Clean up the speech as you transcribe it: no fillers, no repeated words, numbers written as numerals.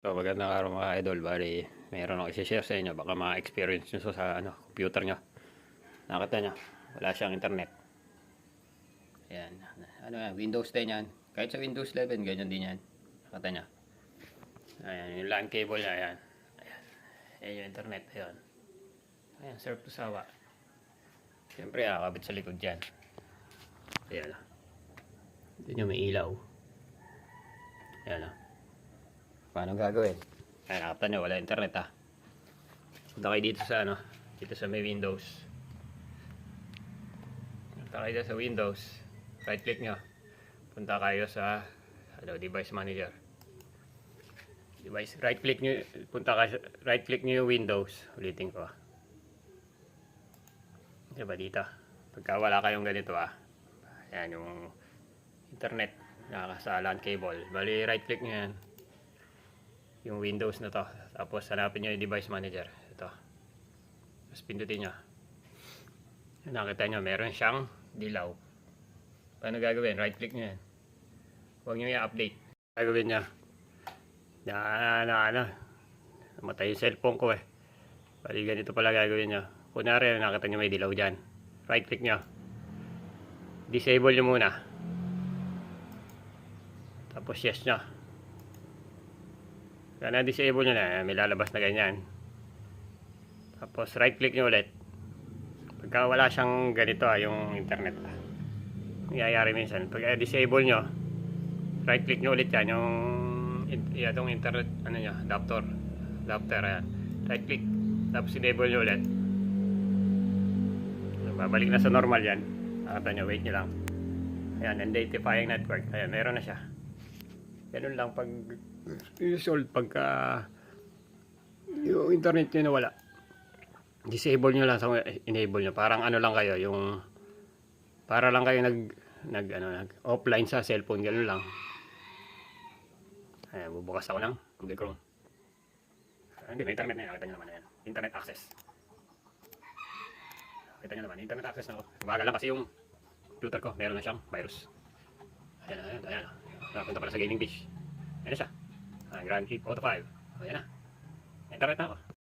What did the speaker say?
So, magandang araw mga idol. Bali, mayroon ako i-share sa inyo. Baka ma-experience nyo sa computer nyo. Nakita nyo, wala siyang internet. Ayan. Ano yan, Windows 10 yan. Kahit sa Windows 11, ganyan din yan. Nakita nyo. Ayan, yung LAN cable niya. Ayan. Ayan yung internet. Ayan. Ayan, surf to sawa. Siyempre, kakabit sa likod dyan. Ayan. Ito nyo, may ilaw. Ayan. Paano gagawin? Ayan, nakita nyo, wala internet ha. Punta kayo dito sa dito sa may Windows. Punta kayo dito sa Windows. Right click nyo. Punta kayo sa Device Manager. Right click nyo, right click nyo yung Windows. Ulitin ko. Diba dito? Pagka wala kayong ganito ayan yung internet sa LAN cable. Bali, right click nyo yan. Yung Windows na to. Tapos hanapin nyo yung Device Manager. Ito. Tapos pindutin nyo. Nakita nyo, meron siyang dilaw. Paano gagawin? Right click nyo yan. Huwag nyo i-update. Gagawin nyo. Namatay yung cellphone ko Bali ganito pala gagawin nyo. Kunwari, nakita nyo may dilaw dyan. Right click nyo. Disable nyo muna. Tapos yes nyo. Kaya na-disable nyo na, may lalabas na ganyan. Tapos right click nyo ulit. Pagka wala siyang ganito yung internet nangyayari minsan. Pag disable nyo, right click nyo ulit yan, yung internet, adapter, ayan. Right click, tapos enable nyo ulit. Babalik na sa normal yan. Nakita nyo, wait nyo lang. Ayan, identifying network. Ayan, meron na siya. Ganun lang pag usual pagka yung internet nyo na wala, disable nyo lang sa enable nyo. Parang lang kayo, para lang kayo nag offline sa cellphone, ganun lang. Ayan, bubukas ako ng Google Chrome. Hindi, may internet na yan. Nakita nyo naman yan. Internet access. Nakita nyo naman, internet access na ako. Bagal lang kasi yung computer ko, meron na siyang virus. Ayan. Napunta pala sa gaming page. Ayan na siya. Grand Theft Auto 5. Ayan na. Internet na ako.